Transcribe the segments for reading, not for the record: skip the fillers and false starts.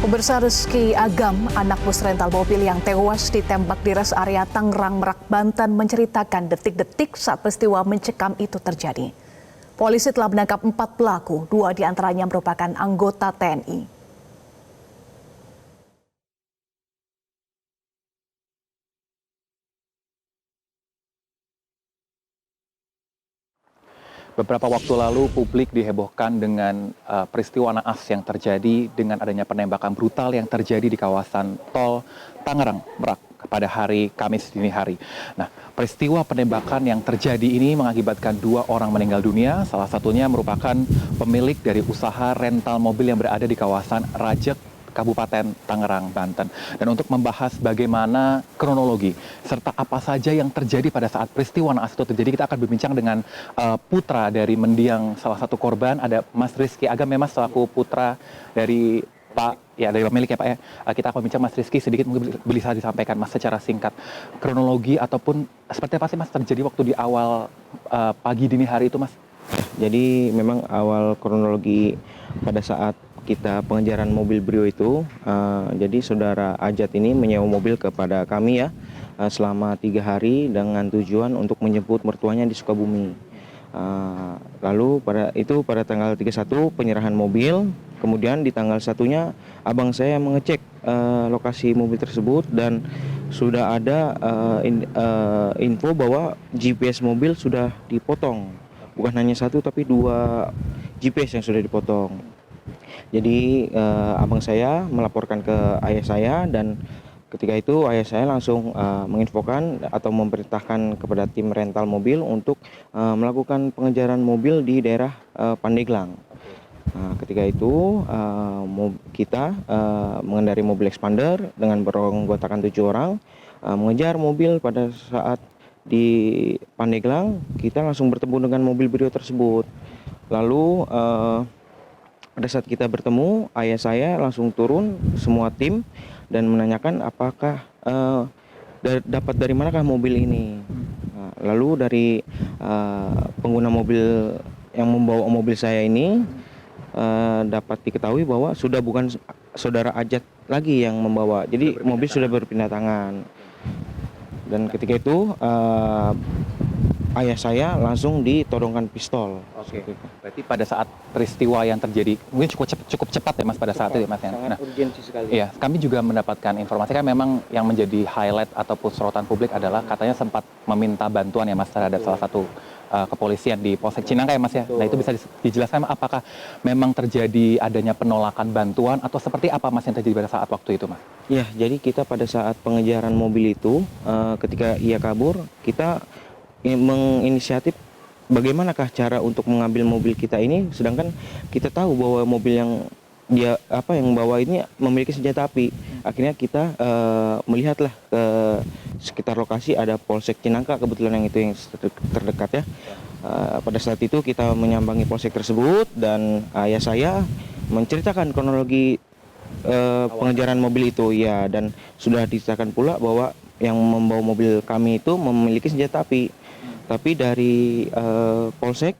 Pemirsa, Rizky Agam, anak bus rental mobil yang tewas ditembak di res area Tangerang, Merak, Banten menceritakan detik-detik saat peristiwa mencekam itu terjadi. Polisi telah menangkap 4 pelaku, 2 diantaranya merupakan anggota TNI. Beberapa waktu lalu publik dihebohkan dengan peristiwa naas yang terjadi dengan adanya penembakan brutal yang terjadi di kawasan tol Tangerang, Merak pada hari Kamis dini hari. Nah, peristiwa penembakan yang terjadi ini mengakibatkan 2 orang meninggal dunia, salah satunya merupakan pemilik dari usaha rental mobil yang berada di kawasan Rajek, Kabupaten Tangerang, Banten. Dan untuk membahas bagaimana kronologi serta apa saja yang terjadi pada saat peristiwa naas itu terjadi, kita akan berbincang dengan putra dari mendiang salah satu korban, ada Mas Rizky Agam, memang selaku putra dari dari pemilik ya Pak ya. Kita akan bincang Mas Rizky, sedikit mungkin bisa disampaikan Mas secara singkat kronologi ataupun seperti apa sih Mas terjadi waktu di awal pagi dini hari itu Mas? Jadi memang awal kronologi pada saat kita pengejaran mobil Brio itu, jadi saudara Ajat ini menyewa mobil kepada kami ya selama 3 hari dengan tujuan untuk menjemput mertuanya di Sukabumi. Lalu pada tanggal 31 penyerahan mobil, kemudian di tanggal 1-nya abang saya mengecek lokasi mobil tersebut dan sudah ada info bahwa GPS mobil sudah dipotong. Bukan hanya 1 tapi 2 GPS yang sudah dipotong. Jadi abang saya melaporkan ke ayah saya dan ketika itu ayah saya langsung menginfokan atau memerintahkan kepada tim rental mobil untuk melakukan pengejaran mobil di daerah Pandeglang. Ketika itu kita mengendarai mobil expander dengan beranggotakan 7 orang mengejar mobil. Pada saat di Pandeglang kita langsung bertemu dengan mobil Brio tersebut. Lalu pada saat kita bertemu, ayah saya langsung turun semua tim dan menanyakan apakah dapat dari manakah mobil ini. Lalu dari pengguna mobil yang membawa mobil saya ini dapat diketahui bahwa sudah bukan saudara Ajat lagi yang membawa. Jadi mobil sudah berpindah tangan. Dan ketika itu ayah saya langsung ditodongkan pistol. Oke. Berarti pada saat peristiwa yang terjadi mungkin cukup cepat ya Mas pada saat itu ya Mas ya. Sangat urgensi sekali. Iya, kami juga mendapatkan informasi kan memang yang menjadi highlight ataupun sorotan publik adalah katanya sempat meminta bantuan ya Mas terhadap salah satu kepolisian di Polsek Cinangka ya Mas ya. Nah, itu bisa dijelaskan apakah memang terjadi adanya penolakan bantuan atau seperti apa Mas yang terjadi pada saat waktu itu Mas? Ya, jadi kita pada saat pengejaran mobil itu ketika ia kabur, kita menginisiatif bagaimanakah cara untuk mengambil mobil kita ini, sedangkan kita tahu bahwa mobil yang yang bawa ini memiliki senjata api. Akhirnya kita melihatlah ke sekitar lokasi ada Polsek Cinangka, kebetulan yang itu yang terdekat ya. Pada saat itu kita menyambangi polsek tersebut dan ayah saya menceritakan kronologi pengejaran mobil itu ya, dan sudah diceritakan pula bahwa yang membawa mobil kami itu memiliki senjata api. Tapi dari polsek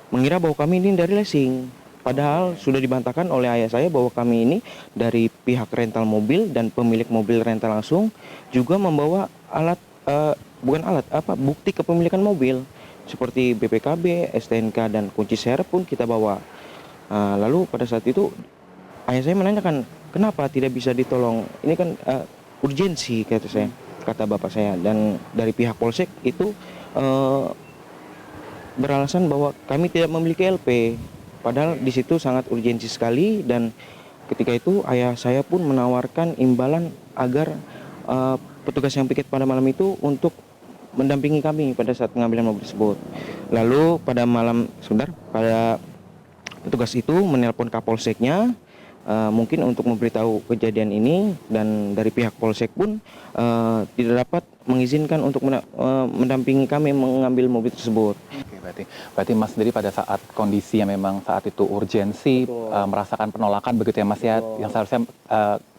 mengira bahwa kami ini dari leasing. Padahal sudah dibantahkan oleh ayah saya bahwa kami ini dari pihak rental mobil dan pemilik mobil rental langsung juga membawa bukti kepemilikan mobil seperti BPKB, STNK dan kunci serep pun kita bawa. Lalu pada saat itu ayah saya menanyakan kenapa tidak bisa ditolong. Ini kan urgensi kata bapak saya, dan dari pihak polsek itu beralasan bahwa kami tidak memiliki LP. Padahal di situ sangat urgensi sekali, dan ketika itu ayah saya pun menawarkan imbalan agar petugas yang piket pada malam itu untuk mendampingi kami pada saat pengambilan mobil tersebut. Lalu pada petugas itu menelpon Kapolseknya mungkin untuk memberitahu kejadian ini, dan dari pihak polsek pun tidak dapat mengizinkan untuk mendampingi kami mengambil mobil tersebut. Oke, berarti Mas sendiri pada saat kondisi yang memang saat itu urgensi, merasakan penolakan begitu ya Mas ya, yang seharusnya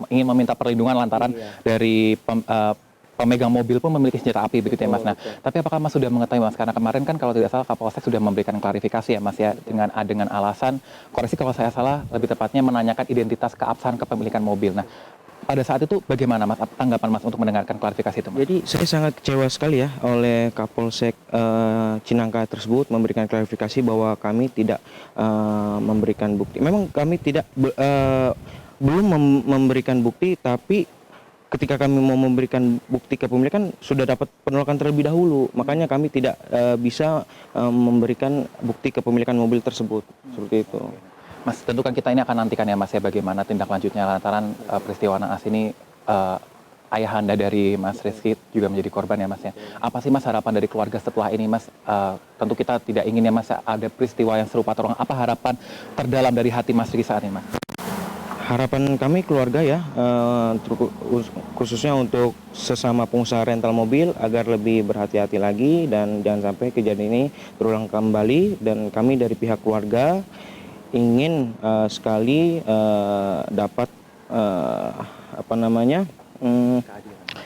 ingin meminta perlindungan lantaran dari pemegang mobil pun memiliki senjata api begitu ya Mas. Nah, tapi apakah Mas sudah mengetahui Mas? Karena kemarin kan kalau tidak salah Kapolsek sudah memberikan klarifikasi ya Mas ya dengan alasan, koreksi kalau saya salah, lebih tepatnya menanyakan identitas keabsahan kepemilikan mobil. Nah, pada saat itu bagaimana Mas tanggapan Mas untuk mendengarkan klarifikasi itu Mas? Jadi saya sangat kecewa sekali ya oleh Kapolsek Cinangka tersebut memberikan klarifikasi bahwa kami tidak memberikan bukti. Memang kami belum memberikan bukti, tapi ketika kami mau memberikan bukti kepemilikan sudah dapat penolakan terlebih dahulu. Makanya kami tidak bisa memberikan bukti kepemilikan mobil tersebut. Seperti itu. Mas, tentu kan kita ini akan nantikan ya Mas ya bagaimana tindak lanjutnya lantaran peristiwa naas ini ayahanda dari Mas Rizky juga menjadi korban ya Mas ya. Apa sih Mas harapan dari keluarga setelah ini Mas? Tentu kita tidak ingin ya Mas ada peristiwa yang serupa atau apa harapan terdalam dari hati Mas Rizky saat ini Mas? Harapan kami keluarga ya, khususnya untuk sesama pengusaha rental mobil agar lebih berhati-hati lagi dan jangan sampai kejadian ini terulang kembali. Dan kami dari pihak keluarga ingin sekali dapat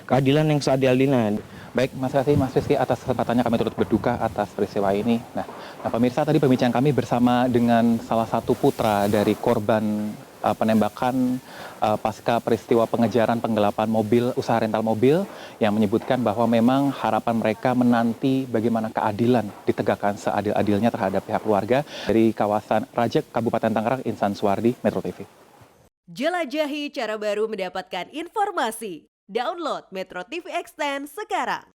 keadilan yang seadil-adilnya. Baik, Mas Rizky, atas kesempatannya kami turut berduka atas peristiwa ini. Nah, pemirsa, tadi pembicaraan kami bersama dengan salah satu putra dari korban penembakan pasca peristiwa pengejaran penggelapan mobil, usaha rental mobil, yang menyebutkan bahwa memang harapan mereka menanti bagaimana keadilan ditegakkan seadil-adilnya terhadap pihak keluarga. Dari kawasan Rajek, Kabupaten Tangerang, Insan Suwardi, Metro TV. Jelajahi cara baru mendapatkan informasi. Download Metro TV Extend sekarang.